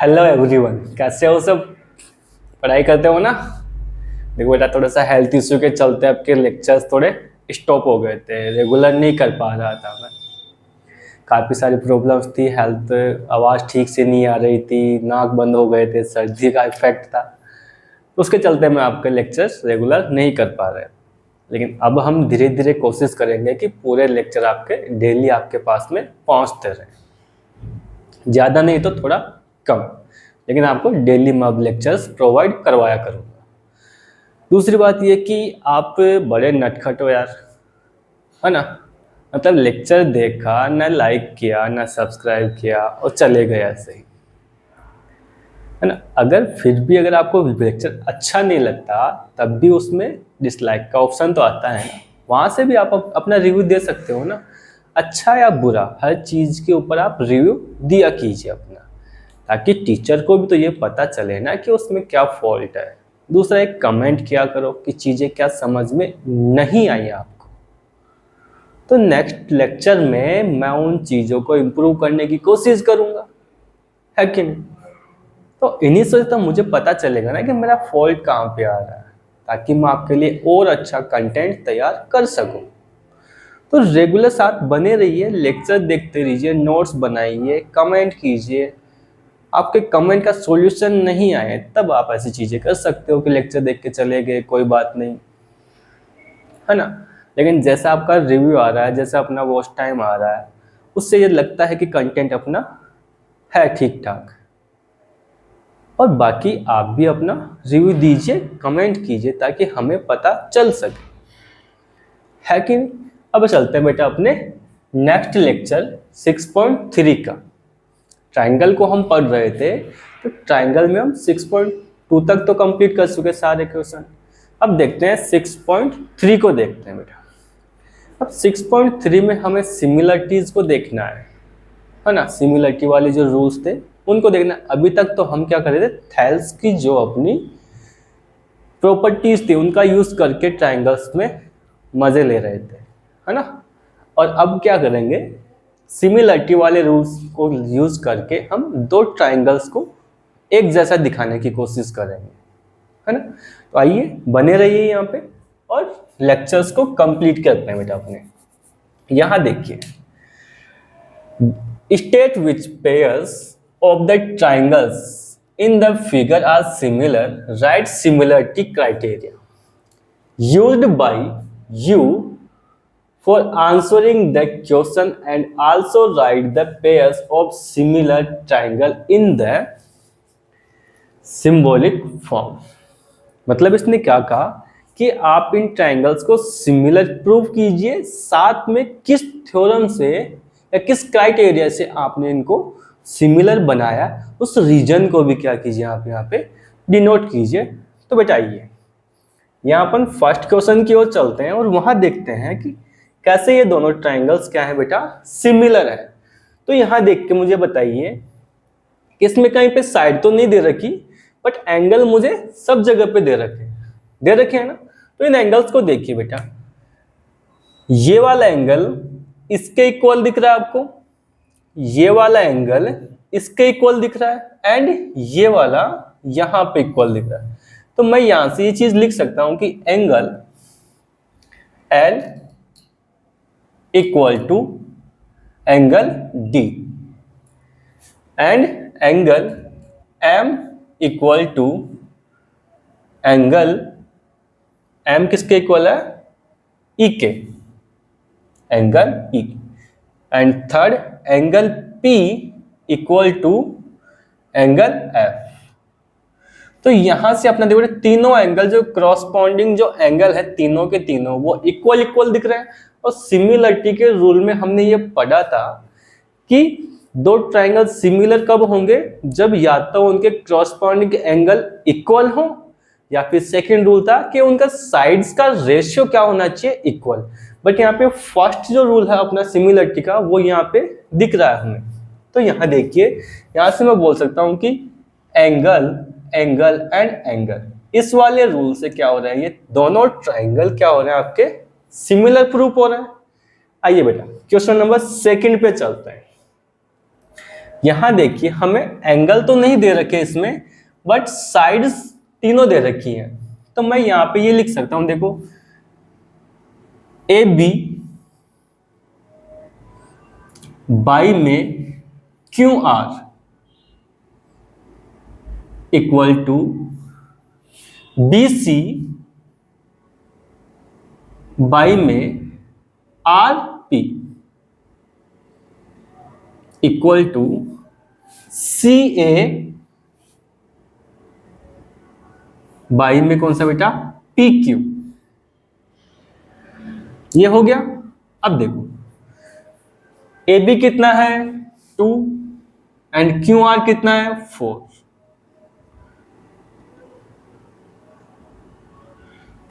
Hello everyone, कैसे हो सब? पढ़ाई करते हो ना? देखो बेटा, थोड़ा सा हेल्थ इश्यू के चलते आपके लेक्चर्स थोड़े स्टॉप हो गए थे, रेगुलर नहीं कर पा रहा था मैं। काफ़ी सारी प्रॉब्लम्स थी, हेल्थ, आवाज़ ठीक से नहीं आ रही थी, नाक बंद हो गए थे, सर्दी का इफेक्ट था। तो उसके चलते मैं आपके लेक्चर्स रेगुलर नहीं कर पा रहे। लेकिन अब हम धीरे धीरे कोशिश करेंगे कि पूरे लेक्चर आपके डेली आपके पास में पहुँचते रहें। ज़्यादा नहीं तो थोड़ा कम, लेकिन आपको डेली मैं अब लेक्चर्स प्रोवाइड करवाया करूँगा। दूसरी बात ये कि आप बड़े नटखट हो यार, है ना? मतलब लेक्चर देखा, ना लाइक किया, ना सब्सक्राइब किया और चले गए ऐसे ही, है ना? अगर आपको लेक्चर अच्छा नहीं लगता, तब भी उसमें डिसलाइक का ऑप्शन तो आता है ना, वहाँ से भी आप अपना रिव्यू दे सकते हो ना। अच्छा या बुरा, हर चीज़ के ऊपर आप रिव्यू दिया कीजिए अपना, ताकि टीचर को भी तो ये पता चले ना कि उसमें क्या फॉल्ट है। दूसरा, एक कमेंट किया करो कि चीज़ें क्या समझ में नहीं आई आपको, तो नेक्स्ट लेक्चर में मैं उन चीज़ों को इम्प्रूव करने की कोशिश करूँगा, है कि नहीं? तो इन्हीं से तो मुझे पता चलेगा ना कि मेरा फॉल्ट कहाँ पे आ रहा है, ताकि मैं आपके लिए और अच्छा कंटेंट तैयार कर सकूँ। तो रेगुलर साथ बने रहिए, लेक्चर देखते रहिए, नोट्स बनाइए, कमेंट कीजिए। आपके कमेंट का सॉल्यूशन नहीं आए तब आप ऐसी चीज़ें कर सकते हो कि लेक्चर देख के चले गए, कोई बात नहीं, है ना? लेकिन जैसा आपका रिव्यू आ रहा है, जैसा अपना वॉच टाइम आ रहा है, उससे ये लगता है कि कंटेंट अपना है ठीक ठाक। और बाकी आप भी अपना रिव्यू दीजिए, कमेंट कीजिए, ताकि हमें पता चल सके, है कि नहीं? अब चलते हैं बेटा अपने नेक्स्ट लेक्चर 6.3 का। ट्राइंगल को हम पढ़ रहे थे, तो ट्राइंगल में हम 6.2 तक तो कंप्लीट कर चुके सारे क्वेश्चन। अब देखते हैं 6.3 को देखते हैं बेटा। अब 6.3 में हमें सिमिलरिटीज को देखना है ना? सिमिलरिटी वाले जो रूल्स थे उनको देखना है। अभी तक तो हम क्या कर रहे थे, थेल्स की जो अपनी प्रॉपर्टीज थी उनका यूज करके ट्राइंगल्स में मजे ले रहे थे, है ना? और अब क्या करेंगे, सिमिलरिटी वाले रूल्स को यूज करके हम दो ट्राइंगल्स को एक जैसा दिखाने की कोशिश करेंगे, है ना? तो आइए बने रहिए यहाँ पे और लेक्चर्स को कंप्लीट करते हैं बेटा अपने। यहाँ देखिए, state which pairs of the triangles in the figure are similar, right similarity criteria used by you for answering the question and also write the pairs of similar triangle in the symbolic form। मतलब इसने क्या कहा कि आप इन triangles को similar prove कीजिए, साथ में किस थ्योरम से या किस क्राइटेरिया से आपने इनको सिमिलर बनाया, उस रीजन को भी क्या कीजिए आप यहाँ पे डिनोट कीजिए। तो बेटा आइए यहाँ अपन फर्स्ट क्वेश्चन की ओर चलते हैं और वहां देखते हैं कि कैसे ये दोनों ट्राइंगल्स क्या है बेटा, सिमिलर है। तो यहाँ देख के मुझे बताइए कि इसमें कहीं पे साइड तो नहीं दे रखी, बट एंगल मुझे सब जगह पे दे रखे हैं ना। तो इन एंगल्स को देखिए बेटा, ये वाला एंगल इसके इक्वल दिख रहा है आपको, ये वाला एंगल इसके इक्वल दिख रहा है, एंड ये वाला यहां पे इक्वल दिख रहा है। तो मैं यहां से ये चीज लिख सकता हूं कि angle L equal to angle D and angle M equal to angle M किसके इक्वल है, E के, angle E। And third angle P equal to angle F। तो यहां से अपना देखो तीनों एंगल जो क्रॉसपॉन्डिंग जो एंगल है, तीनों के तीनों वो इक्वल दिख रहे हैं। और सिमिलरिटी के रूल में हमने ये पढ़ा था कि दो ट्राइंगल सिमिलर कब होंगे, जब या तो उनके क्रॉसपॉन्डिंग एंगल इक्वल हो, या फिर सेकेंड रूल था कि उनका साइड्स का रेशियो क्या होना चाहिए, इक्वल। बट यहाँ पे फर्स्ट जो रूल है अपना सिमिलरिटी का, वो यहाँ पे दिख रहा है हमें। तो यहाँ देखिए, यहाँ से मैं बोल सकता हूँ कि एंगल एंगल एंड एंगल, इस वाले रूल से क्या हो रहा है, ये दोनों ट्राइंगल क्या हो रहे हैं आपके सिमिलर प्रूफ हो रहा है। आइए बेटा क्वेश्चन नंबर सेकंड पे चलते हैं। यहां देखिए हमें एंगल तो नहीं दे रखे इसमें, बट साइड्स तीनों दे रखी हैं। तो मैं यहां पे ये लिख सकता हूं, देखो ए बी बाई में Q R equal to B C by में R P equal to C A by में कौन सा बेटा, पी क्यू। ये हो गया। अब देखो ए बी कितना है 2 एंड क्यू आर कितना है 4।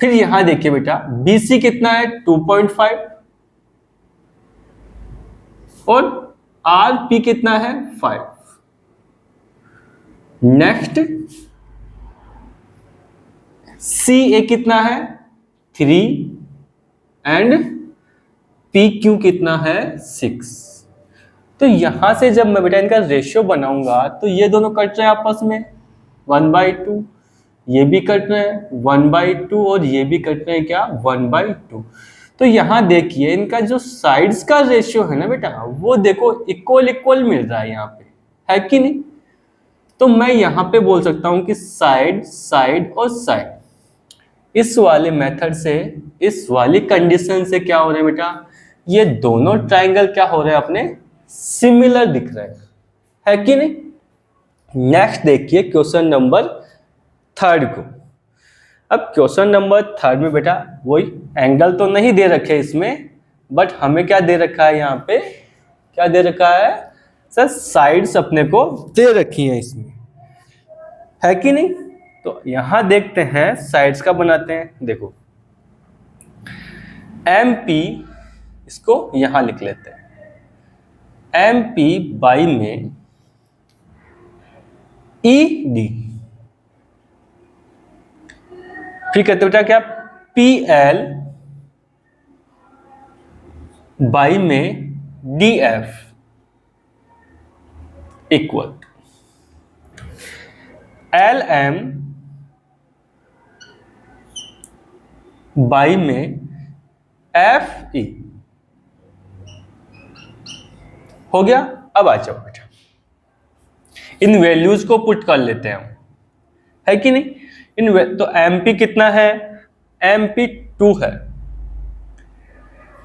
फिर यहां देखिए बेटा बी सी कितना है 2.5 और आर पी कितना है 5। नेक्स्ट सी ए कितना है 3 एंड पी क्यू कितना है 6। तो यहां से जब मैं बेटा इनका रेशियो बनाऊंगा तो ये दोनों कट रहे हैं आपस में 1/2, ये भी कट रहे हैं 1/2 और ये भी कट रहे हैं क्या 1/2। तो यहां देखिए इनका जो साइड्स का रेशियो है ना बेटा, वो देखो इक्वल इक्वल मिल रहा है यहाँ पे, है कि नहीं। तो मैं यहां पे बोल सकता हूं कि साइड साइड और साइड, इस वाले मेथड से इस वाली कंडीशन से क्या हो रहा है बेटा, ये दोनों ट्राइंगल क्या हो रहे हैं अपने सिमिलर दिख रहे हैं, है कि नहीं। नेक्स्ट देखिए क्वेश्चन नंबर 3 को। अब क्वेश्चन नंबर 3 में बेटा वही एंगल तो नहीं दे रखे इसमें, बट हमें क्या दे रखा है यहाँ पे, क्या दे रखा है सर, साइड्स अपने को दे रखी हैं इसमें, है कि नहीं। तो यहां देखते हैं साइड्स का बनाते हैं। देखो एम पी, इसको यहां लिख लेते हैं एम पी बाई में ई डी, फिर कहते बेटा क्या पी एल बाई में D F equal L M by में एफ ई। हो गया। अब आ जाओ बेटा इन वैल्यूज को पुट कर लेते हैं हम, है कि नहीं। तो एम पी कितना है, एम पी 2 है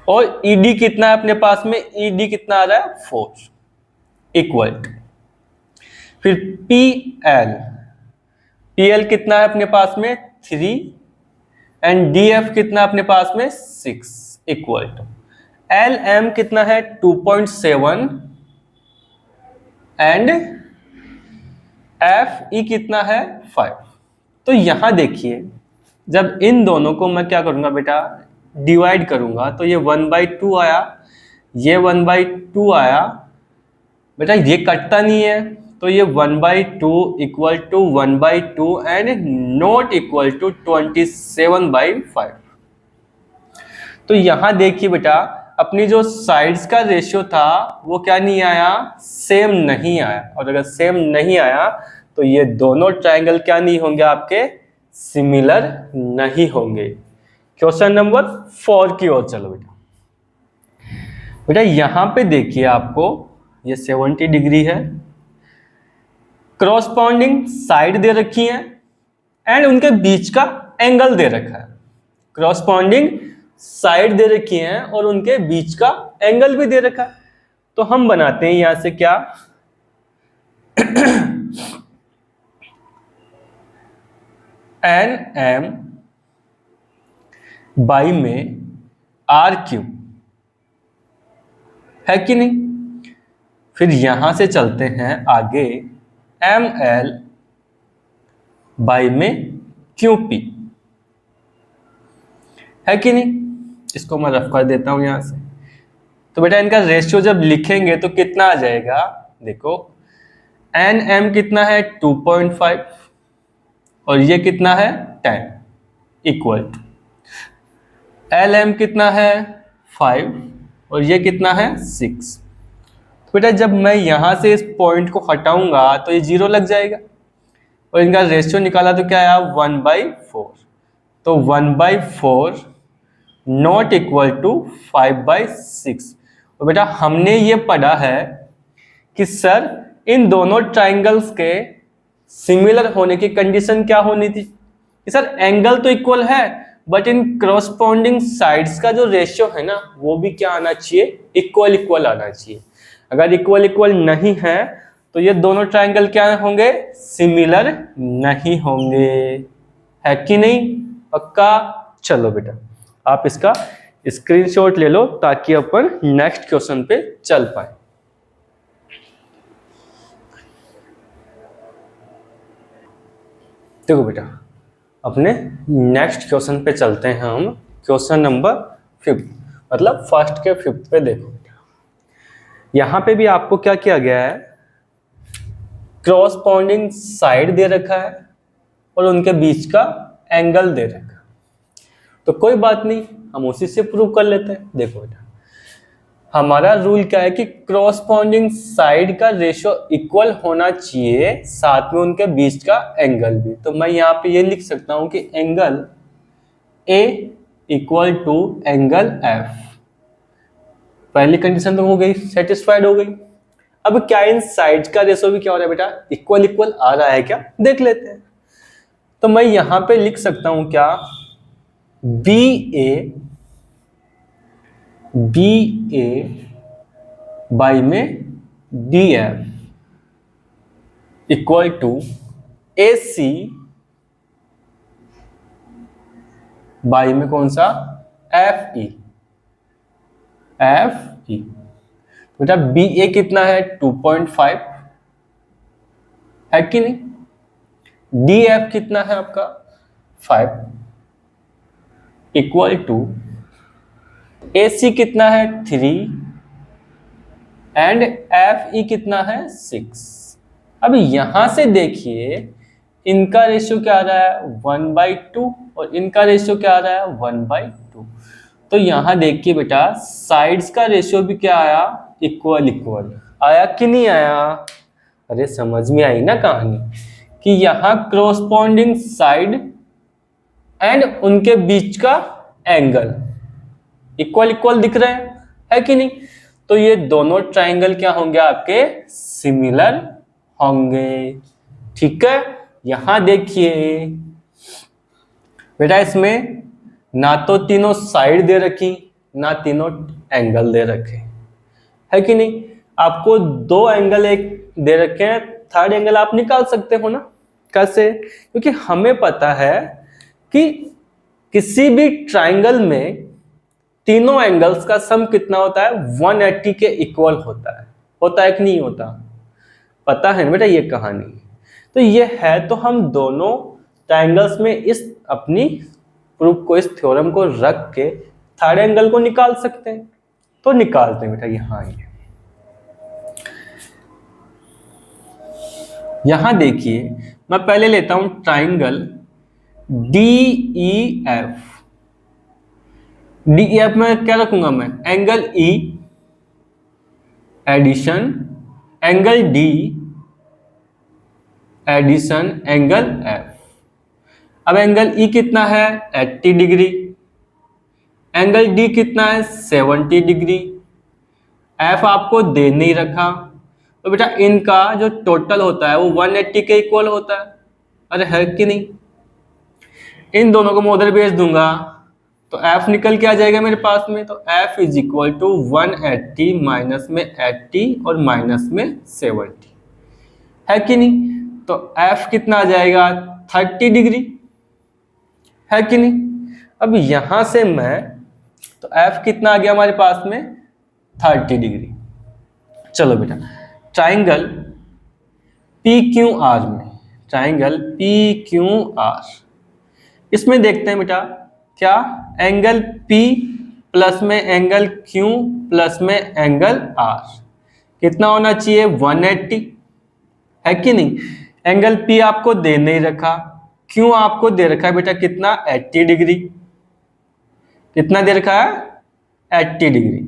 और ईडी कितना है अपने पास में, ईडी कितना आ रहा है 4 इक्वल। फिर पी एल कितना है अपने पास में 3 एंड डी एफ कितना अपने पास में 6 इक्वल टू एल एम कितना है 2.7 एंड एफ ई कितना है 5। तो यहां देखिए जब इन दोनों को मैं क्या करूंगा बेटा, डिवाइड करूंगा, तो ये 1/2 आया, ये 1/2 आया बेटा, ये कटता नहीं है, तो ये 1/2 equal to 1/2 and not equal to 27/5। तो यहां देखिए बेटा अपनी जो साइड्स का रेशियो था वो क्या नहीं आया, सेम नहीं आया। और अगर सेम नहीं आया तो ये दोनों ट्रायंगल क्या नहीं होंगे आपके, सिमिलर नहीं होंगे। क्वेश्चन नंबर 4 की ओर चलो बेटा। बेटा यहां पे देखिए आपको ये 70 डिग्री है, क्रॉसपॉन्डिंग साइड दे रखी है एंड उनके बीच का एंगल दे रखा है। क्रॉसपॉन्डिंग साइड दे रखी है और उनके बीच का एंगल भी दे रखा है। तो हम बनाते हैं यहां से क्या एन एम बाई में आर क्यू, है कि नहीं। फिर यहां से चलते हैं आगे एम एल बाई में क्यू पी, है कि नहीं। इसको मैं रफ कर देता हूं यहां से। तो बेटा इनका रेशियो जब लिखेंगे तो कितना आ जाएगा, देखो एन एम कितना है 2.5 और ये कितना है 10 इक्वल एल एम कितना है 5 और ये कितना है 6। बेटा जब मैं यहाँ से इस पॉइंट को हटाऊंगा तो ये 0 लग जाएगा, और इनका रेशियो निकाला तो क्या आया 1/4। तो 1/4 नॉट इक्वल टू 5/6। और बेटा हमने ये पढ़ा है कि सर इन दोनों ट्राइंगल्स के सिमिलर होने की कंडीशन क्या होनी थी कि सर एंगल तो इक्वल है बट इन करस्पॉन्डिंग साइड्स का जो रेशियो है ना वो भी क्या आना चाहिए, इक्वल इक्वल आना चाहिए। अगर इक्वल इक्वल नहीं है तो ये दोनों ट्राइंगल क्या होंगे, सिमिलर नहीं होंगे, है कि नहीं, पक्का। चलो बेटा आप इसका स्क्रीनशॉट ले लो ताकि अपन नेक्स्ट क्वेश्चन पे चल पाए। देखो बेटा अपने नेक्स्ट क्वेश्चन पे चलते हैं हम, क्वेश्चन नंबर 5, मतलब फर्स्ट के 5 पे। देखो यहाँ पे भी आपको क्या किया गया है, क्रॉसपॉन्डिंग साइड दे रखा है और उनके बीच का एंगल दे रखा है। तो कोई बात नहीं, हम उसी से प्रूव कर लेते हैं। देखो बेटा हमारा रूल क्या है कि क्रॉसपॉन्डिंग साइड का रेशियो इक्वल होना चाहिए, साथ में उनके बीच का एंगल भी। तो मैं यहाँ पे ये लिख सकता हूँ कि angle A equal to angle F। पहली कंडीशन तो हो गई, सेटिस्फाइड हो गई। अब क्या इन साइड्स का रेशियो भी क्या हो रहा है बेटा, इक्वल इक्वल आ रहा है क्या, देख लेते हैं। तो मैं यहाँ पे लिख सकता हूँ क्या, BA बाई में DF equal to AC by में कौन सा, FE। बेटा BA कितना है 2.5, है कि नहीं, DF कितना है आपका 5 इक्वल टू AC कितना है 3 एंड FE कितना है 6। अब यहां से देखिए इनका रेशियो क्या आ रहा है 1/2 और इनका रेशियो क्या आ रहा है 1/2। तो यहां देखिए बेटा साइड्स का रेशियो भी क्या आया, इक्वल इक्वल आया कि नहीं आया। अरे समझ में आई ना कहानी कि यहां क्रॉसपॉन्डिंग साइड एंड उनके बीच का एंगल इक्वल इक्वल दिख रहे हैं, है कि नहीं। तो ये दोनों ट्राइंगल क्या होंगे आपके, सिमिलर होंगे, ठीक है। यहां देखिए बेटा इसमें ना तो तीनों साइड दे रखी ना तीनों एंगल दे रखे, है कि नहीं। आपको 2 एंगल एक दे रखे हैं, थर्ड एंगल आप निकाल सकते हो ना, कैसे, क्योंकि हमें पता है कि किसी भी ट्राइंगल में तीनों एंगल्स का सम कितना होता है 180 के इक्वल होता है कि नहीं होता, पता है ना बेटा ये कहानी। तो ये है, तो हम दोनों ट्राइंगल्स में इस अपनी प्रूफ को, इस थ्योरम को रख के थर्ड एंगल को निकाल सकते हैं। तो निकालते हैं बेटा, यहां देखिए मैं पहले लेता हूं ट्राइंगल DEF। DEF में क्या रखूंगा मैं, angle E addition angle D addition angle F। अब एंगल E कितना है 80 डिग्री, एंगल D कितना है 70 डिग्री, F आपको दे नहीं रखा। तो बेटा इनका जो टोटल होता है वो 180 के इक्वल होता है, अरे है कि नहीं। इन दोनों को मैं उधर भेज दूंगा तो F निकल के आ जाएगा मेरे पास में। तो F is equal to 180 minus में 80 और माइनस में 70, है कि नहीं। तो F कितना आ जाएगा 30 डिग्री, है कि नहीं। अब यहां से मैं, तो F कितना आ गया हमारे पास में 30 डिग्री। चलो बेटा ट्राइंगल PQR में, ट्राइंगल PQR इसमें देखते हैं बेटा क्या, एंगल P प्लस में एंगल Q प्लस में एंगल R कितना होना चाहिए 180, है कि नहीं। एंगल P आपको दे नहीं रखा, Q आपको दे रखा है बेटा कितना 80 डिग्री, कितना दे रखा है 80 डिग्री,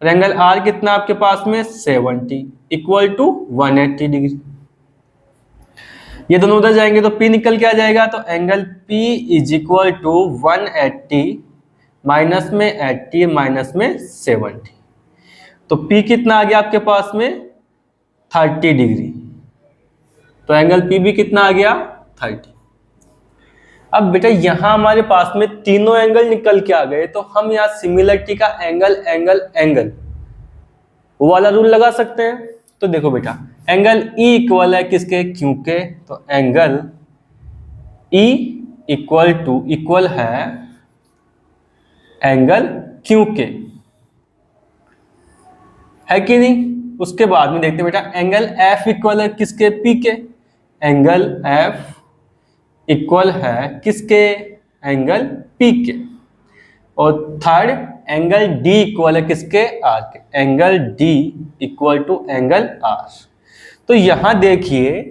और एंगल आर कितना आपके पास में 70 इक्वल टू 180 डिग्री। ये दोनों उधर जाएंगे तो P निकल के आ जाएगा, तो angle P is equal to 180 minus में 80 माइनस में 70, तो P कितना आ गया आपके पास में 30 डिग्री। तो एंगल P भी कितना आ गया 30। अब बेटा यहां हमारे पास में तीनों एंगल निकल के आ गए, तो हम यहाँ सिमिलरिटी का एंगल एंगल एंगल वो वाला रूल लगा सकते हैं। तो देखो बेटा एंगल E इक्वल है किसके, Q के, तो एंगल E इक्वल है एंगल Q के, है कि नहीं। उसके बाद में देखते हैं बेटा एंगल F इक्वल है किसके, P के, एंगल F इक्वल है किसके, एंगल P के। और थर्ड एंगल D इक्वल है किसके, R के, angle D equal to angle R। तो यहां देखिए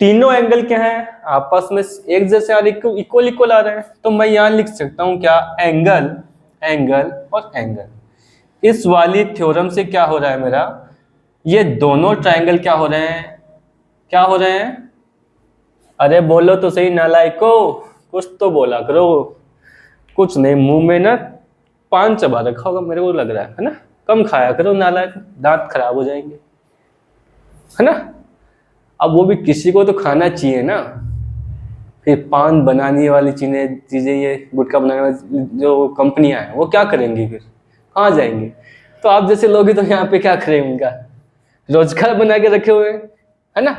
तीनों एंगल क्या हैं, आपस में एक जैसे और इक्वल आ रहे हैं। तो मैं यहां लिख सकता हूं क्या, एंगल एंगल और एंगल। इस वाली थ्योरम से क्या हो रहा है मेरा, ये दोनों ट्रायंगल क्या हो रहे हैं, क्या हो रहे हैं, अरे बोलो तो सही नालायको, कुछ तो बोला करो। कुछ नहीं, मुंह में ना पान चबा रखा होगा मेरे को लग रहा है ना। कम खाया करो नालायक, दांत खराब हो जाएंगे, है ना। अब वो भी किसी को तो खाना चाहिए ना। फिर पान बनाने वाली चीजें ये गुटखा बनाने वाली जो कंपनियां हैं वो क्या करेंगी, फिर कहाँ जाएंगे। तो आप जैसे लोग ही तो यहाँ पे क्या करें, उनका रोजगार बना के रखे हुए हैं, है ना।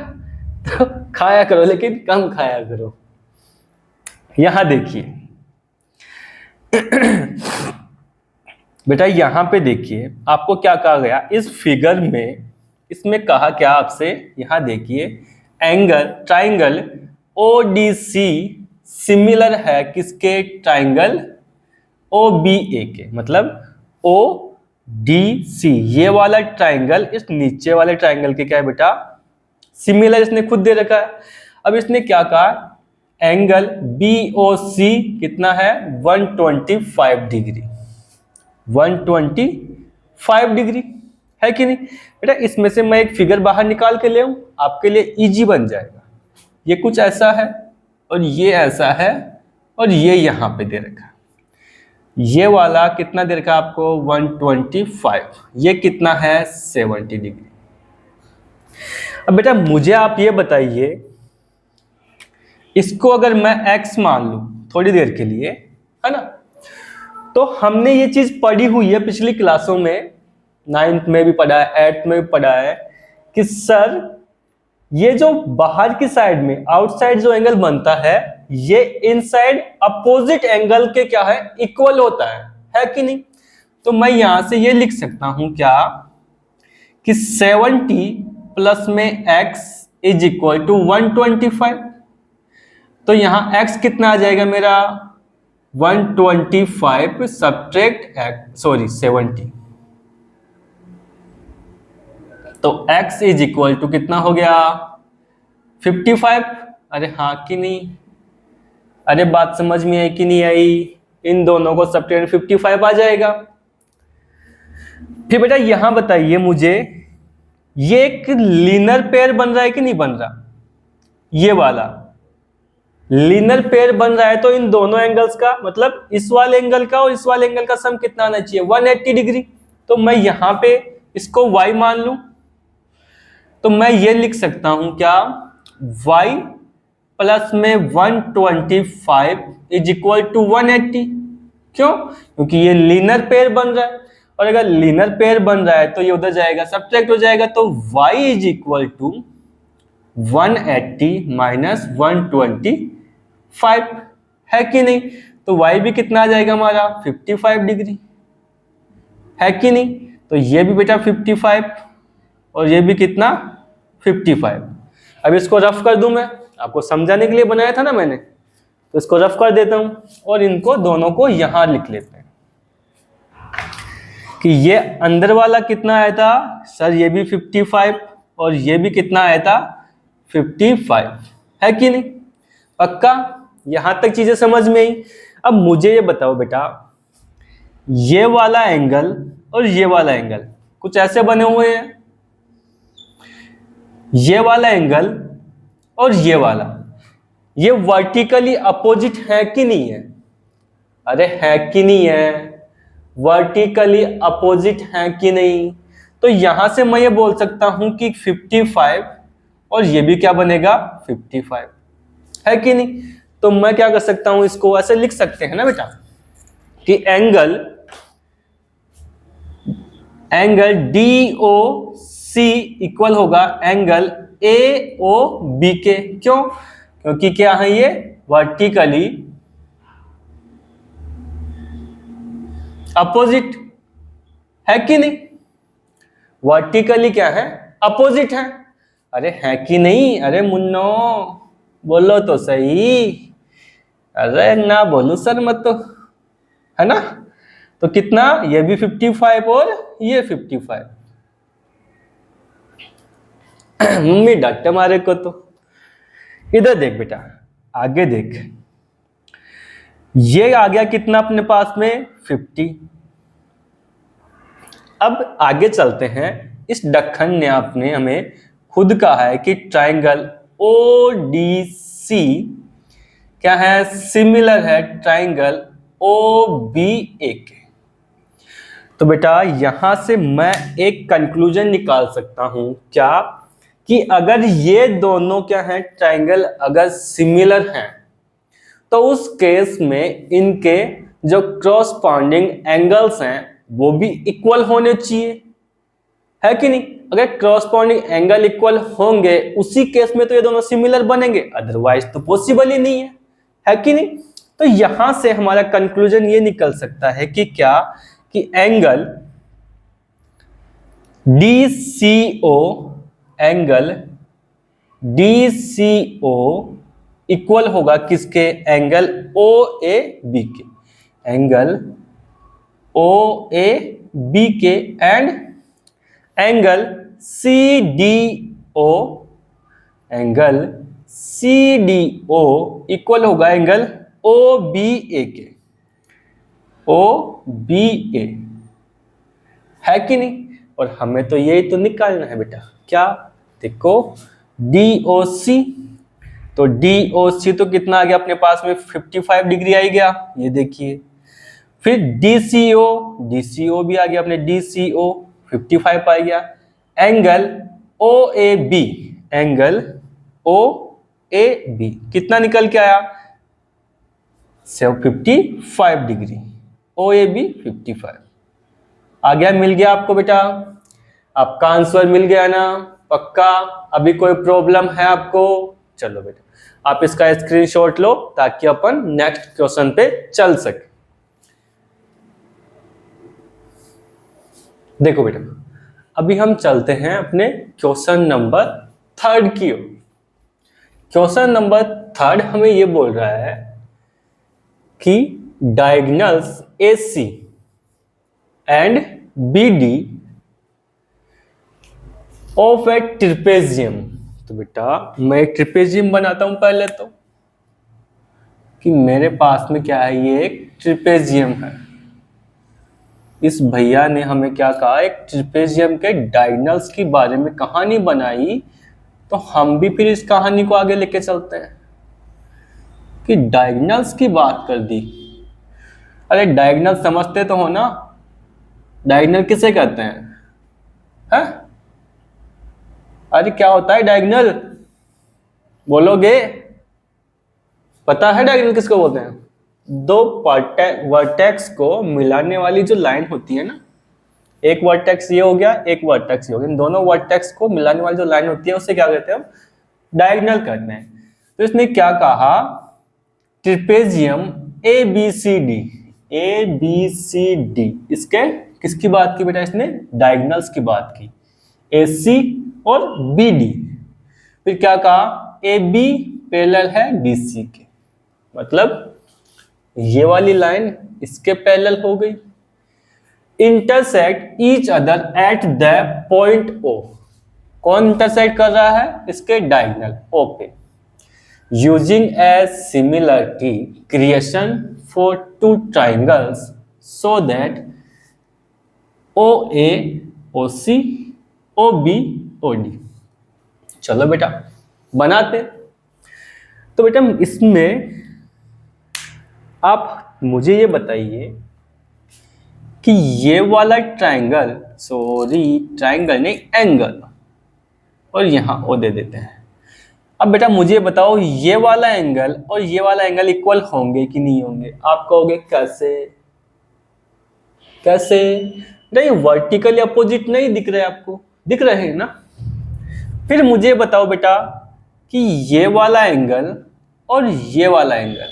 तो खाया करो लेकिन कम खाया करो। यहां देखिए बेटा, यहां पे देखिए आपको क्या कहा गया इस फिगर में, इसमें कहा क्या आपसे, यहां देखिए एंगल ट्राइंगल ODC सिमिलर है किसके, ट्राइंगल OBA के, मतलब ODC ये वाला ट्राइंगल इस नीचे वाले ट्राइंगल के क्या है बेटा, सिमिलर, इसने खुद दे रखा है। अब इसने क्या कहा, एंगल BOC कितना है 125 डिग्री, 125 डिग्री, है कि नहीं बेटा। इसमें से मैं एक फिगर बाहर निकाल के ले आऊं, आपके लिए इजी बन जाएगा। ये कुछ ऐसा है और ये ऐसा है और ये यहां पे दे रखा है। ये वाला कितना दे रखा है आपको 125, ये कितना है 70 डिग्री। अब बेटा मुझे आप ये बताइए, इसको अगर मैं x मान लूं थोड़ी देर के लिए, है ना, तो हमने ये चीज पढ़ी हुई है पिछली क्लासों में, 9th में भी पढ़ा है, 8th में भी पढ़ा है कि सर ये जो बाहर की साइड में आउटसाइड जो एंगल बनता है ये इनसाइड अपोजिट एंगल के क्या है, इक्वल होता है कि नहीं। तो मैं यहां से ये लिख सकता हूं क्या कि 70 प्लस में x इज इक्वल टू 125। तो यहां x कितना आ जाएगा मेरा 125 सब्ट्रैक्ट x, सॉरी 70, तो x इज इक्वल टू कितना हो गया 55। अरे हाँ कि नहीं, अरे बात समझ में आई कि नहीं आई, इन दोनों को सब्ट्रैक्ट 55 आ जाएगा। फिर बेटा यहां बताइए मुझे, ये एक लीनियर पेयर बन रहा है कि नहीं बन रहा, ये वाला लीनियर पेयर बन रहा है, तो इन दोनों एंगल्स का मतलब इस वाले एंगल का और इस वाले एंगल का सम कितना आना चाहिए 180 डिग्री। तो मैं यहां पे इसको y मान लूं, तो मैं ये लिख सकता हूं क्या y प्लस में 125 इज इक्वल टू 180। क्यों, क्योंकि ये लीनियर पेयर बन रहा है, और अगर लीनियर पेयर बन रहा है तो ये उधर जाएगा सब्ट्रैक्ट हो जाएगा, तो y is equal to 180 minus 125, है कि नहीं। तो y भी कितना आ जाएगा हमारा 55 डिग्री, है कि नहीं। तो ये भी बेटा 55 और ये भी कितना 55। अब इसको रफ कर दूं, मैं आपको समझाने के लिए बनाया था ना मैंने, तो इसको रफ कर देता हूं और इनको दोनों को यहां लिख लेते हैं कि ये अंदर वाला कितना आया था सर, ये भी 55 और ये भी कितना आया था 55, है कि नहीं। पक्का यहां तक चीजें समझ में आई। अब मुझे ये बताओ बेटा, ये वाला एंगल और ये वाला एंगल कुछ ऐसे बने हुए हैं, ये वाला एंगल और ये वाला, ये वर्टिकली अपोजिट है कि नहीं है? अरे है कि नहीं है? वर्टिकली अपोजिट है कि नहीं? तो यहां से मैं ये बोल सकता हूं कि 55 और ये भी क्या बनेगा 55, है कि नहीं? तो मैं क्या कर सकता हूं, इसको ऐसे लिख सकते हैं ना बेटा कि एंगल DOC इक्वल होगा एंगल AOB के। क्यों? क्योंकि क्या है, ये वर्टिकली अपोजिट है कि नहीं? वर्टिकली क्या है, अपोजिट है। अरे है कि नहीं? अरे मुन्नो बोलो तो सही। अरे ना बोलू सर मत तो, है ना? तो कितना, ये भी 55 और ये 55। मम्मी डांटे मारे को तो। इधर देख बेटा, आगे देख, ये आ गया कितना अपने पास में 50। अब आगे चलते हैं। इस ढक्कन ने आपने हमें खुद कहा है कि ट्राइंगल ODC क्या है, सिमिलर है ट्राइंगल OBA के। तो बेटा यहां से मैं एक कंक्लूजन निकाल सकता हूं, क्या कि अगर ये दोनों क्या है ट्राइंगल अगर सिमिलर हैं तो उस केस में इनके जो क्रॉसपॉन्डिंग एंगल्स हैं वो भी इक्वल होने चाहिए, है कि नहीं? अगर क्रॉसपॉन्डिंग एंगल इक्वल होंगे उसी केस में तो ये दोनों सिमिलर बनेंगे, अदरवाइज तो पॉसिबल ही नहीं है कि नहीं? तो यहां से हमारा कंक्लूजन ये निकल सकता है कि क्या, कि एंगल DCO इक्वल होगा किसके, एंगल OAB के, एंगल OAB के, एंड एंगल CDO इक्वल होगा एंगल OBA के, OBA, है कि नहीं? और हमें तो यही तो निकालना है बेटा, क्या देखो DOC, तो DOC तो कितना आ गया अपने पास में 55 डिग्री आ गया, ये देखिए। फिर DCO भी आ गया अपने, DCO 55 आ गया। एंगल OAB कितना निकल के आया, 55 डिग्री, OAB 55 आ गया, मिल गया आपको बेटा, आपका आंसर मिल गया ना पक्का? अभी कोई प्रॉब्लम है आपको? चलो बेटा आप इसका स्क्रीनशॉट लो ताकि अपन नेक्स्ट क्वेश्चन पे चल सके। देखो बेटा अभी हम चलते हैं अपने क्वेश्चन नंबर 3 की ओर। क्वेश्चन नंबर 3 हमें ये बोल रहा है कि diagonals AC and BD of A trapezium. तो बेटा मैं एक ट्रिपेजियम बनाता हूं पहले तो, कि मेरे पास में क्या है, ये एक ट्रिपेजियम है। इस भैया ने हमें क्या कहा, एक ट्रिपेजियम के डायगोनल्स के बारे में कहानी बनाई, तो हम भी फिर इस कहानी को आगे लेके चलते हैं कि डायगोनल्स की बात कर दी। अरे डायगोनल समझते तो हो ना, डायगोनल किसे कहते हैं? है? अरे क्या होता है डायगोनल, बोलोगे? पता है डायगोनल किसको बोलते हैं? दो वर्टेक्स को मिलाने वाली जो लाइन होती है ना, एक वर्टेक्स ये हो गया, एक वर्टेक्स ये हो गया, इन दोनों वर्टेक्स को मिलाने वाली जो लाइन होती है उसे क्या कहते हैं हम? डायगोनल कहते हैं। तो इसने क्या कहा, ट्रिपेजियम ABCD इसके किसकी बात की बेटा? इसने डायगोनल्स की बात की, AC और BD। फिर क्या कहा, AB पैरेलल है DC के, मतलब ये वाली लाइन इसके पैरेलल हो गई। Intersect each other at the point O, कौन इंटरसेक्ट कर रहा है? इसके डायगोनल O पे। Using a similarity criterion for two triangles so that O A O C O B O D. चलो बेटा बनाते। तो बेटा इसमें आप मुझे ये बताइए कि ये वाला ट्रायंगल, सॉरी ट्रायंगल नहीं एंगल, और यहां ओ दे देते हैं। अब बेटा मुझे बताओ ये वाला एंगल और ये वाला एंगल इक्वल होंगे कि नहीं होंगे? आप कहोगे कैसे? कैसे? नहीं वर्टिकली अपोजिट नहीं दिख रहे आपको? दिख रहे हैं ना? फिर मुझे बताओ बेटा कि ये वाला एंगल और ये वाला एंगल,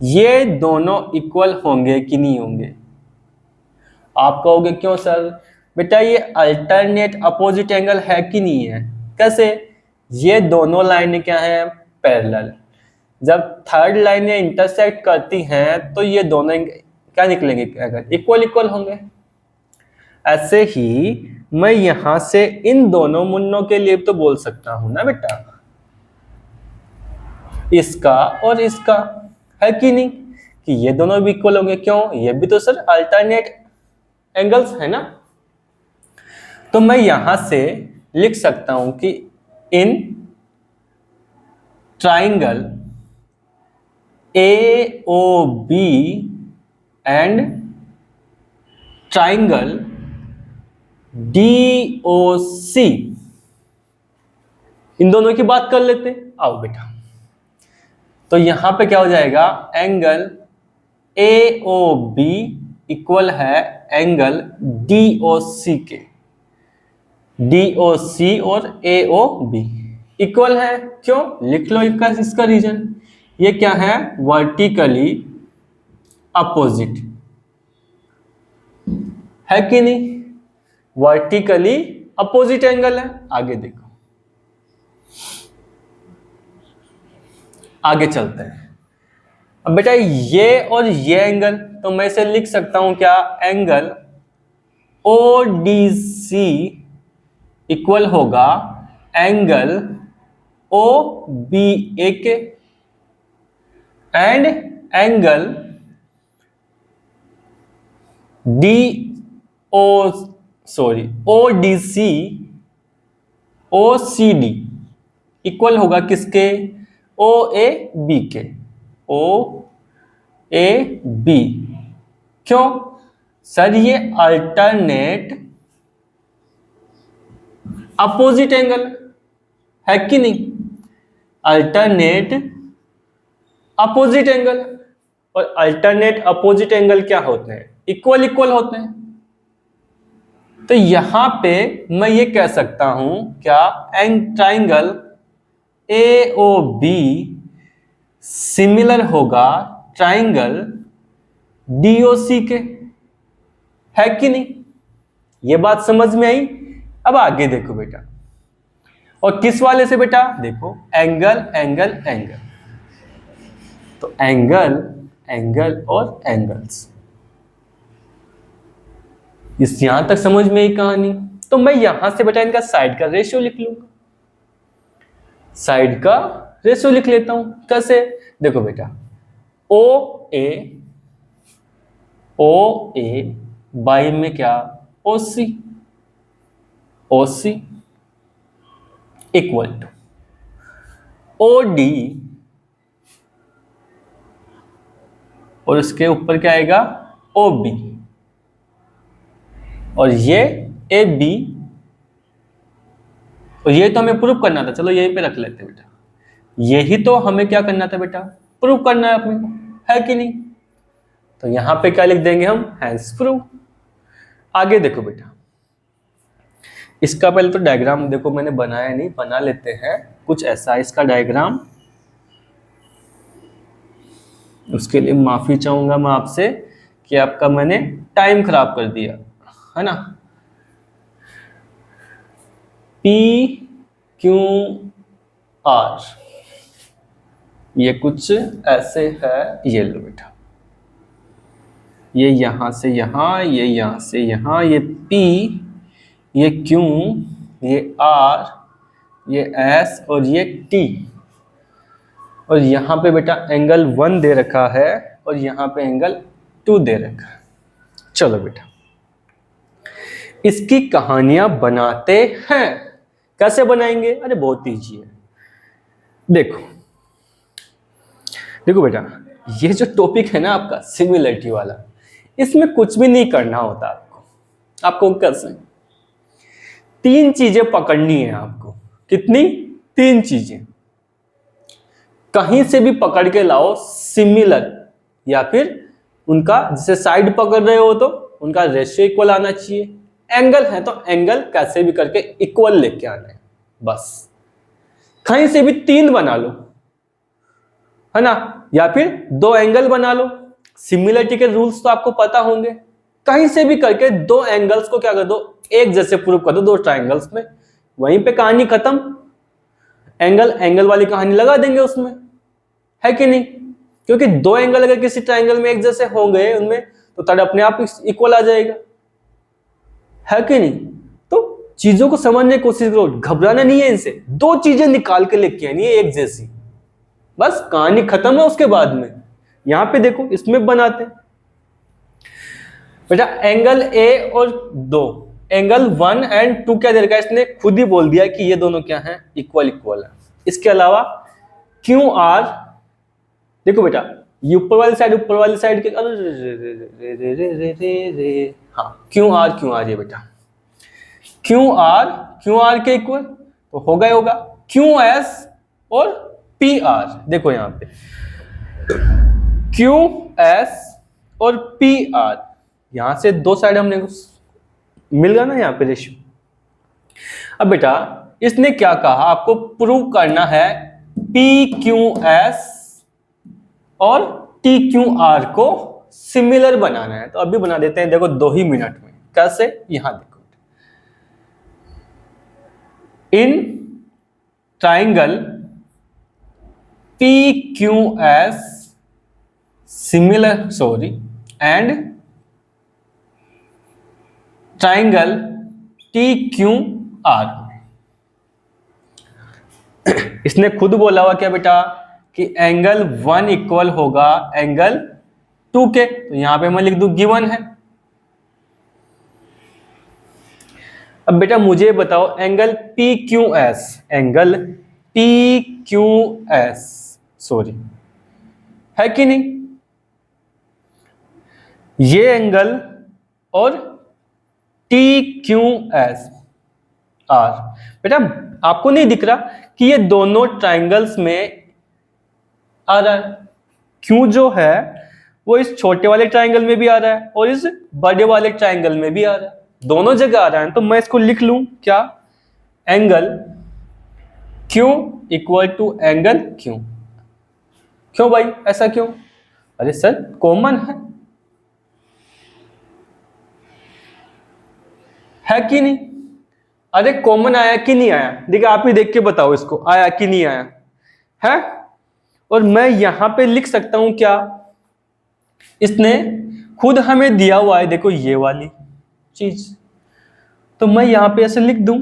ये दोनों इक्वल होंगे कि नहीं होंगे? आप कहोगे क्यों सर? बेटा ये अल्टरनेट अपोजिट एंगल है कि नहीं है? कैसे? ये दोनों लाइनें क्या हैं? पैरेलल। जब थर्ड लाइनें इंटरसेक्ट करती हैं तो ये दोनों क्या निकलेंगे? इक्वल इक्वल होंगे। ऐसे ही मैं यहां से इन दोनों मुन्नों के लिए तो बोल सकता हूं ना बेटा, इसका और इसका, है कि नहीं? कि ये दोनों भी इक्वल होंगे। क्यों? ये भी तो सर अल्टरनेट एंगल्स है ना। तो मैं यहां से लिख सकता हूं कि in triangle AOB and triangle DOC, इन दोनों की बात कर लेते हैं। आओ बेटा, तो यहां पे क्या हो जाएगा? एंगल AOB इक्वल है एंगल DOC के। DOC और AOB इक्वल है। क्यों? लिख लो इसका रीजन। ये क्या है? वर्टिकली अपोजिट है कि नहीं? वर्टिकली अपोजिट एंगल है। आगे देखो, आगे चलते हैं। अब बेटा ये और ये एंगल, तो मैं इसे लिख सकता हूं क्या? एंगल ODC इक्वल होगा एंगल OBA के, and angle ODC OCD equal होगा किसके? OAB के। OAB। क्यों सर? ये अल्टरनेट अपोजिट एंगल है कि नहीं? अल्टरनेट अपोजिट एंगल, और अल्टरनेट अपोजिट एंगल क्या होते हैं? इक्वल इक्वल होते हैं। तो यहां पे मैं ये कह सकता हूं क्या? ट्राइंगल AOB सिमिलर होगा ट्राइंगल DOC के, है कि नहीं? ये बात समझ में आई? अब आगे देखो बेटा, और किस वाले से बेटा? देखो एंगल एंगल एंगल, तो एंगल एंगल और एंगल्स, इस यहां तक समझ में ही कहानी। तो मैं यहां से बेटा इनका साइड का रेशियो लिख लूंगा। साइड का रेशियो लिख लेता हूं। कैसे? देखो बेटा OA बाई में क्या? OC इक्वल टू OD, और इसके ऊपर क्या आएगा? OB, और ये AB, और ये तो हमें प्रूफ करना था। चलो यहीं पे रख लेते हैं बेटा। यही तो हमें क्या करना था बेटा? प्रूफ करना है अपने को, है कि नहीं? तो यहां पे क्या लिख देंगे हम? Hence proof. आगे देखो बेटा, इसका पहले तो डायग्राम देखो, मैंने बनाया नहीं, बना लेते हैं। कुछ ऐसा इसका डायग्राम। उसके लिए माफी चाहूंगा मैं आपसे कि आपका मैंने टाइम खराब कर दिया, है ना। PQR ये कुछ ऐसे है। ये लो बेटा, ये यहां से यहां, ये यहां से यहां, ये P, ये Q, ये R, ये S और ये T, और यहां पे बेटा एंगल 1 दे रखा है और यहां पे एंगल 2 दे रखा है। चलो बेटा इसकी कहानियां बनाते हैं। कैसे बनाएंगे? अरे बहुत ईजी है। देखो देखो बेटा, ये जो टॉपिक है ना आपका सिमिलरिटी वाला, इसमें कुछ भी नहीं करना होता आपको कैसे 3 चीजें पकड़नी है आपको। कितनी? 3 चीजें। कहीं से भी पकड़ के लाओ सिमिलर, या फिर उनका जैसे साइड पकड़ रहे हो तो उनका रेशियो इक्वल आना चाहिए। एंगल है तो एंगल कैसे भी करके इक्वल लेके आना है बस। कहीं से भी 3 बना लो, है ना, या फिर 2 एंगल बना लो। सिमिलरिटी के रूल्स तो आपको पता होंगे। कहीं से भी करके 2 एंगल्स को क्या कर दो, एक जैसे प्रूव कर दो 2 ट्राइंगल्स में, वहीं पे कहानी खत्म। एंगल वाली कहानी लगा देंगे उसमें, है कि नहीं? क्योंकि 2 एंगल अगर किसी ट्राइंगल में एक जैसे होंगे उनमें, तो तब अपने आप इक्वल आ जाएगा, है कि नहीं? तो चीजों को समझने की कोशिश करो, घबराना नहीं है इनसे। 2 चीजें निकाल के लेके आनी है एक जैसी, बस कहानी खत्म है। उसके बाद में यहां पे देखो, इसमें बनाते हैं बेटा एंगल ए और 2, एंगल 1 एंड 2 क्या दे रखा है, इसने खुद ही बोल दिया कि ये दोनों क्या है, इक्वल है। इसके अलावा क्यू आर, देखो बेटा ये ऊपर वाली साइड के हाँ क्यू आर ये बेटा क्यू आर के इक्वल तो होगा क्यू एस और पी आर। देखो यहां पे क्यू एस और पी आर, यहां से 2 साइड हमने मिल गया ना यहाँ पे रेशियो। अब बेटा इसने क्या कहा, आपको प्रूव करना है पी क्यू एस और टी क्यू आर को सिमिलर बनाना है। तो अभी बना देते हैं, देखो 2 ही मिनट में। कैसे? यहां देखो, in triangle P Q S similar and triangle T Q R. इसने खुद बोला हुआ क्या बेटा कि एंगल 1 इक्वल होगा एंगल 2 के, तो यहां पे मैं लिख दूं गिवन है। अब बेटा मुझे बताओ एंगल पी क्यू एस, है कि नहीं? ये एंगल और टी क्यू एस आर, बेटा आपको नहीं दिख रहा कि ये दोनों ट्राइंगल्स में आ रहा है? क्यू जो है वो इस छोटे वाले ट्राइंगल में भी आ रहा है और इस बड़े वाले ट्राइंगल में भी आ रहा है, दोनों जगह आ रहा है। तो मैं इसको लिख लूं क्या, angle Q equal to angle Q। क्यों भाई, ऐसा क्यों? अरे सर कॉमन है कि नहीं? अरे कॉमन आया कि नहीं आया? देखिए आप ही देख के बताओ इसको, आया कि नहीं आया है? और मैं यहां पे लिख सकता हूं क्या, इसने खुद हमें दिया हुआ है, देखो ये वाली चीज, तो मैं यहां पे ऐसे लिख दूं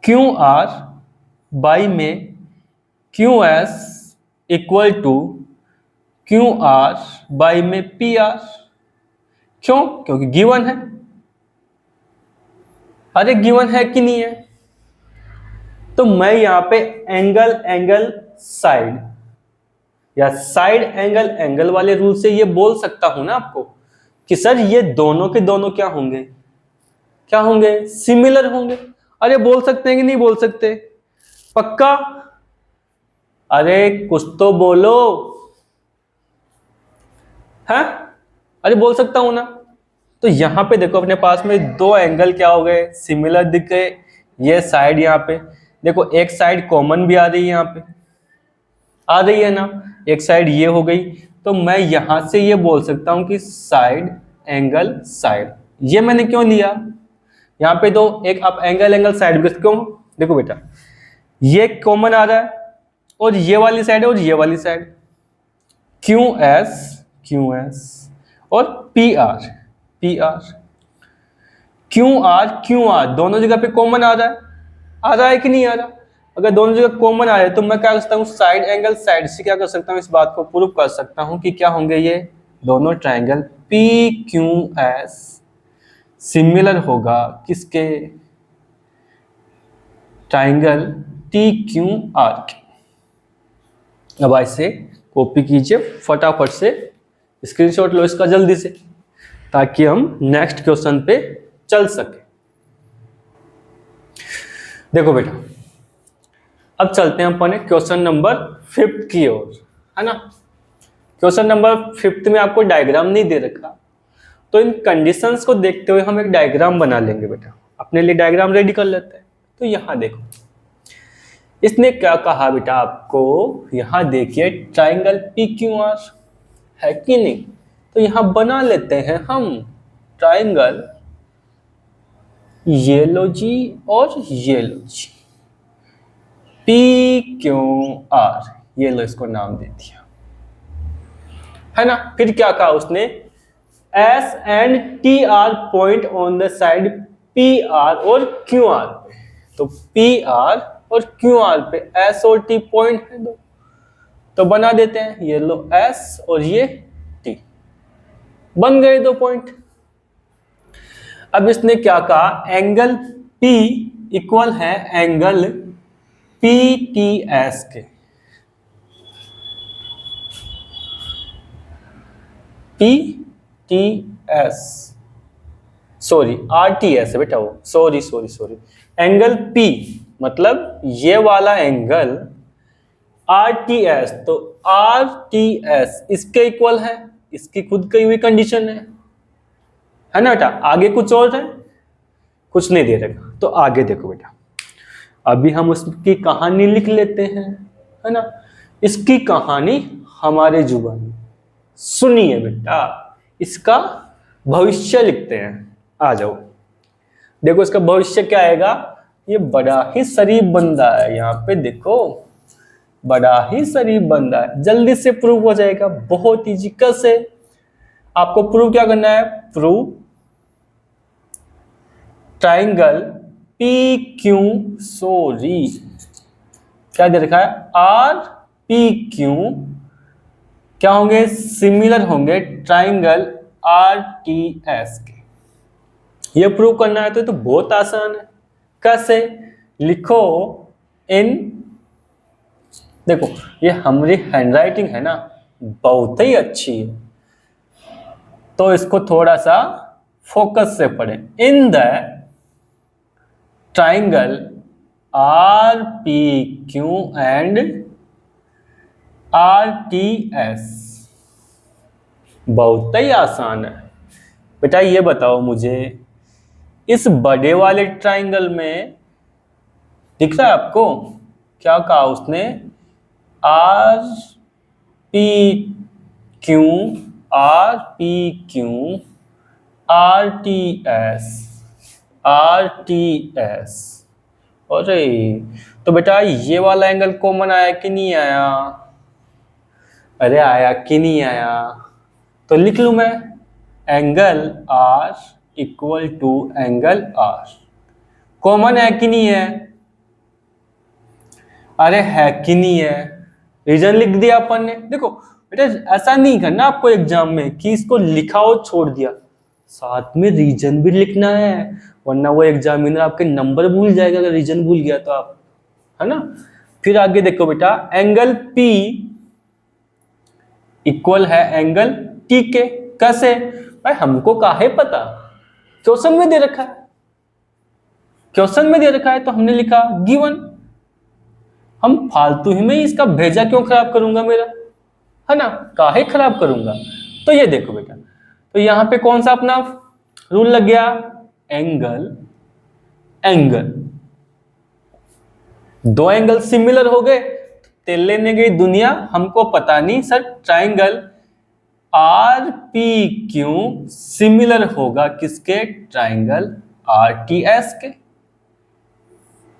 क्यू आर बाई में Q S equal to Q R by में पी आर। क्यों? क्योंकि गिवन है। अरे गिवन है कि नहीं है? तो मैं यहां पे एंगल साइड या साइड एंगल वाले रूल से ये बोल सकता हूं ना आपको कि सर ये दोनों के दोनों क्या होंगे, सिमिलर होंगे। अरे बोल सकते हैं कि नहीं बोल सकते? पक्का? अरे कुछ तो बोलो, है? अरे बोल सकता हूं ना। तो यहां पे देखो अपने पास में 2 एंगल क्या हो गए, सिमिलर दिख गए। ये साइड यहां पे देखो, एक साइड कॉमन भी आ रही है, यहां पे आ रही है ना, एक साइड ये हो गई। तो मैं यहां से ये बोल सकता हूं कि साइड एंगल साइड। ये मैंने क्यों लिया यहां पे, तो एक आप एंगल साइड क्यों? देखो बेटा ये कॉमन आ रहा है और ये वाली साइड है और ये वाली साइड, क्यू एस और पी आर क्यू आर दोनों जगह पे कॉमन आ रहा है कि नहीं आ रहा? अगर दोनों जगह कॉमन आ रहा है तो मैं क्या कर सकता हूँ, साइड एंगल साइड से क्या कर सकता हूँ, इस बात को प्रूव कर सकता हूँ कि क्या होंगे ये दोनों triangle P Q S similar होगा किसके, ट्राइंगल टी क्यू आर के। अब ऐसे कॉपी कीजिए फटाफट से, स्क्रीनशॉट लो इसका जल्दी से, ताकि हम नेक्स्ट क्वेश्चन पे चल सके। देखो बेटा, अब चलते हैं अपने क्वेश्चन नंबर 5 की ओर, है ना। क्वेश्चन नंबर 5 में आपको डायग्राम नहीं दे रखा, तो इन कंडीशंस को देखते हुए हम एक डायग्राम बना लेंगे बेटा। अपने लिए डायग्राम रेडी कर लेते हैं। तो यहां देखो, इसने क्या कहा बेटा आपको, यहां देखिए ट्राइंगल पी क्यू आर है कि नहीं। तो यहां बना लेते हैं हम ट्राइंगल ये लो जी और ये लो जी, पी क्यू आर, ये लो इसको नाम दे दिया, है ना। फिर क्या कहा उसने, S and T R point on the side P R और क्यू आर पे। तो पी आर और क्यू आर पे एस और टी पॉइंट है दो, तो बना देते हैं, ये लो एस और ये टी, बन गए दो पॉइंट। अब इसने क्या कहा, एंगल P इक्वल है एंगल PTS के, PTS सॉरी RTS है बेटा वो, सॉरी एंगल P मतलब ये वाला एंगल RTS, तो RTS इसके इक्वल है, इसकी खुद की हुई कंडीशन है ना बेटा। आगे कुछ और है, कुछ नहीं दे रखा, तो आगे देखो बेटा, अभी हम उसकी कहानी लिख लेते हैं, है ना। इसकी कहानी हमारे जुबान में सुनिए बेटा, इसका भविष्य लिखते हैं। आ जाओ, देखो इसका भविष्य क्या आएगा, ये बड़ा ही शरीफ बंदा है, यहाँ पे देखो बड़ा ही शरीफ बंदा है, जल्दी से प्रूव हो जाएगा, बहुत इजी। कैसे आपको प्रूव क्या करना है, prove triangle P Q, sorry क्या दे रखा है, आर पी क्यू क्या होंगे, सिमिलर होंगे ट्राइंगल आर टी एस के। ये प्रूव करना है तो बहुत आसान है। कैसे, लिखो इन, देखो ये हमारी हैंडराइटिंग है ना, बहुत ही अच्छी है, तो इसको थोड़ा सा फोकस से पढ़ें। In the triangle R P Q and R T S, बहुत ही आसान है बेटा। ये बताओ मुझे, इस बड़े वाले ट्राइंगल में दिख रहा है आपको, क्या कहा उसने, R P Q, R P Q, R T S, R T S. अरे तो बेटा ये वाला एंगल कॉमन आया कि नहीं आया, अरे आया कि नहीं आया, तो लिख लूं मैं, angle R equal to angle R, common है कि नहीं है, अरे है कि नहीं है, रीजन लिख दिया अपन ने। देखो बेटा ऐसा नहीं करना आपको एग्जाम में कि इसको लिखा और छोड़ दिया, साथ में रीजन भी लिखना है, वरना वो एग्जामिनर आपके नंबर भूल जाएगा अगर रीजन भूल गया तो आप, है ना। फिर आगे देखो बेटा, एंगल P इक्वल है एंगल T के। कैसे भाई, हमको काहे पता, क्वेश्चन में दे रखा है, क्वेश्चन में दे रखा है तो हमने लिखा गिवन। हम फालतू ही में इसका भेजा क्यों खराब करूंगा मेरा, है ना, काहे खराब करूंगा। तो ये देखो बेटा, तो यहां पे कौन सा अपना रूल लग गया, एंगल एंगल, दो एंगल सिमिलर हो गए, तेल लेने गई दुनिया, हमको पता नहीं sir triangle R P Q similar होगा किसके, ट्राइंगल आर टी एस के।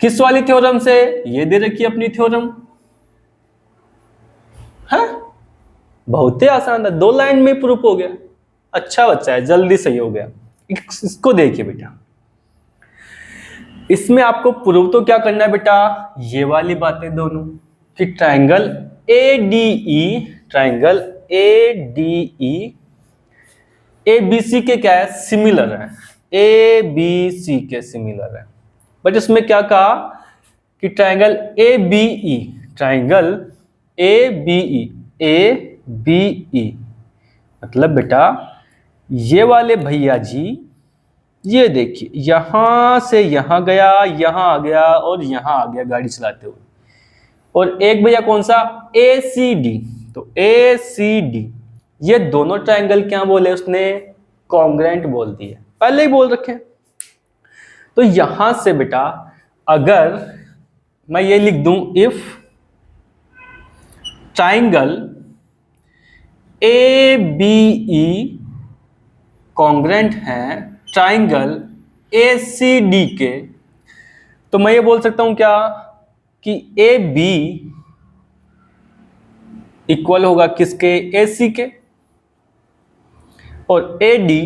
किस वाली थ्योरम से, ये दे रखी अपनी थ्योरम है, बहुत ही आसान था, 2 लाइन में प्रूफ हो गया। अच्छा बच्चा है, जल्दी सही हो गया। इसको देखिए बेटा, इसमें आपको प्रूव तो क्या करना है बेटा, ये वाली बातें दोनों, कि triangle ADE, triangle ADE ABC के क्या है, सिमिलर है। ए बी सी के सिमिलर है। बट इसमें क्या कहा कि triangle A B E, triangle A B E, A B E मतलब बेटा ये वाले भैया जी, ये देखिए यहां से यहां गया, यहां आ गया और यहां आ गया गाड़ी चलाते हुए। और एक भैया कौन सा, ए सी डी। तो ए सी डी ये दोनों ट्राइंगल क्या बोले उसने, कॉन्ग्रेंट बोल दिए, पहले ही बोल रखे। तो यहां से बेटा अगर मैं ये लिख दूं, if triangle A B E congruent है ट्राइंगल ए सी डी के, तो मैं ये बोल सकता हूं क्या कि ए बी इक्वल होगा किसके, ए सी के, और ए डी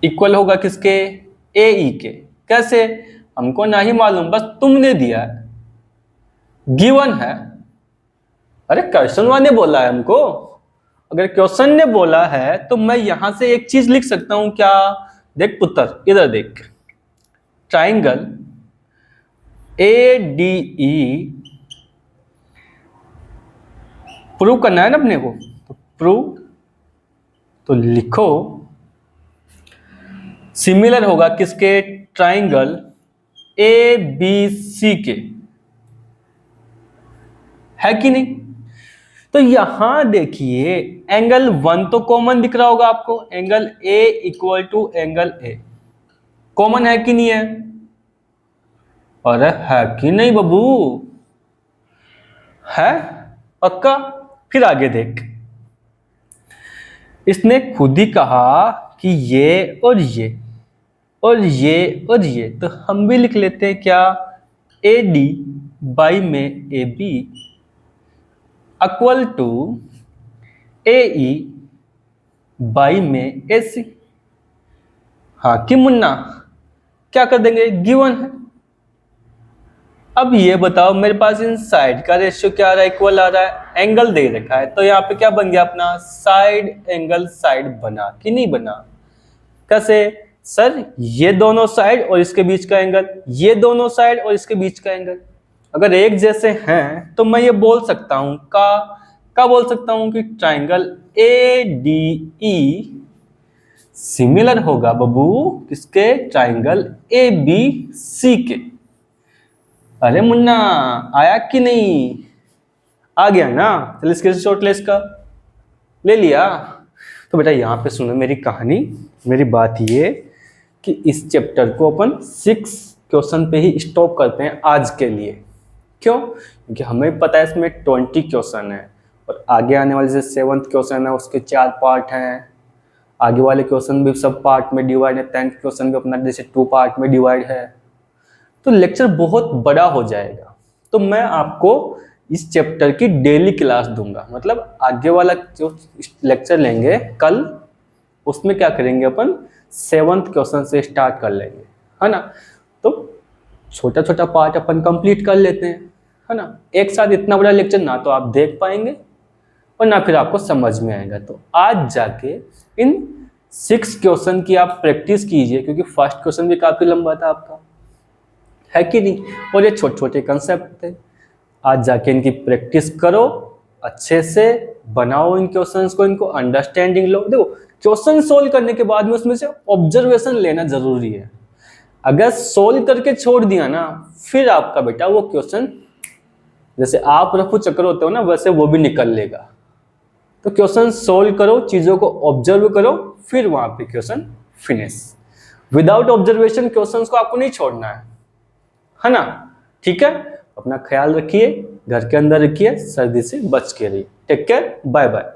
इक्वल होगा किसके, ए ई के। कैसे, हमको नहीं मालूम, बस तुमने दिया है, गिवन है। अरे क्वेश्चन वाले बोला है हमको, अगर क्वेश्चन ने बोला है तो मैं यहां से एक चीज लिख सकता हूं क्या, देख पुत्र इधर देख, triangle A D E prove करना है ना अपने को, तो प्रूव, तो लिखो सिमिलर होगा किसके, ट्राइंगल ए बी सी के, है कि नहीं। तो यहां देखिए एंगल 1 तो कॉमन दिख रहा होगा आपको, angle A equal to angle A common है कि नहीं है, अरे है कि नहीं बाबू, है पक्का। फिर आगे देख, इसने खुद ही कहा कि ये और ये और ये और ये, तो हम भी लिख लेते हैं क्या, ए डी बाई में A B equal to A E by में ए सी। हाँ कि मुन्ना, क्या कर देंगे, गिवन है। अब ये बताओ मेरे पास इन साइड का रेशियो क्या आ रहा है, इक्वल आ रहा है, एंगल दे रखा है, तो यहाँ पे क्या बन गया अपना, साइड एंगल साइड बना कि नहीं बना। कैसे सर, ये दोनों साइड और इसके बीच का एंगल, ये दोनों साइड और इसके बीच का एंगल अगर एक जैसे हैं तो मैं ये बोल सकता हूं का बोल सकता हूं कि triangle A D E similar होगा बाबू किसके, ट्राइंगल ए बी सी के। अरे मुन्ना आया कि नहीं, आ गया ना, चल स्क्रीनशॉट ले इसका, ले लिया। तो बेटा यहाँ पे सुनो मेरी कहानी, मेरी बात ये कि इस चैप्टर को अपन 6 क्वेश्चन पे ही स्टॉप करते हैं आज के लिए। क्यों, क्योंकि हमें पता है इसमें 20 क्वेश्चन है और आगे आने वाले जो 7th क्वेश्चन है उसके 4 पार्ट हैं, आगे वाले क्वेश्चन भी सब पार्ट में डिवाइड है, 10th क्वेश्चन भी अपना जैसे 2 पार्ट में डिवाइड है, तो लेक्चर बहुत बड़ा हो जाएगा। तो मैं आपको इस चैप्टर की डेली क्लास दूंगा, मतलब आगे वाला जो लेक्चर लेंगे कल उसमें क्या करेंगे अपन 7th क्वेश्चन से स्टार्ट कर लेंगे, है ना। तो छोटा छोटा पार्ट अपन कंप्लीट कर लेते हैं, है ना। एक साथ इतना बड़ा लेक्चर ना तो आप देख पाएंगे और ना फिर आपको समझ में आएगा। तो आज जाके इन 6 क्वेश्चन की आप प्रैक्टिस कीजिए, क्योंकि फर्स्ट क्वेश्चन भी काफ़ी लंबा था आपका, है कि नहीं, और ये छोटे छोटे कंसेप्ट थे। आज जाके इनकी प्रैक्टिस करो, अच्छे से बनाओ इन क्वेश्चंस को, इनको अंडरस्टैंडिंग लो। देखो क्वेश्चन सोल्व करने के बाद में उसमें से ऑब्जर्वेशन लेना जरूरी है। अगर सोल्व करके छोड़ दिया ना, फिर आपका बेटा वो क्वेश्चन जैसे आप रफू चक्कर होते हो ना, वैसे वो भी निकल लेगा। तो क्वेश्चन सोल्व करो, चीजों को ऑब्जर्व करो, फिर वहां पे question finish. Without observation questions को आपको नहीं छोड़ना है ना। ठीक है, अपना ख्याल रखिए, घर के अंदर रखिए, सर्दी से बच के रहिए। Take care, bye bye.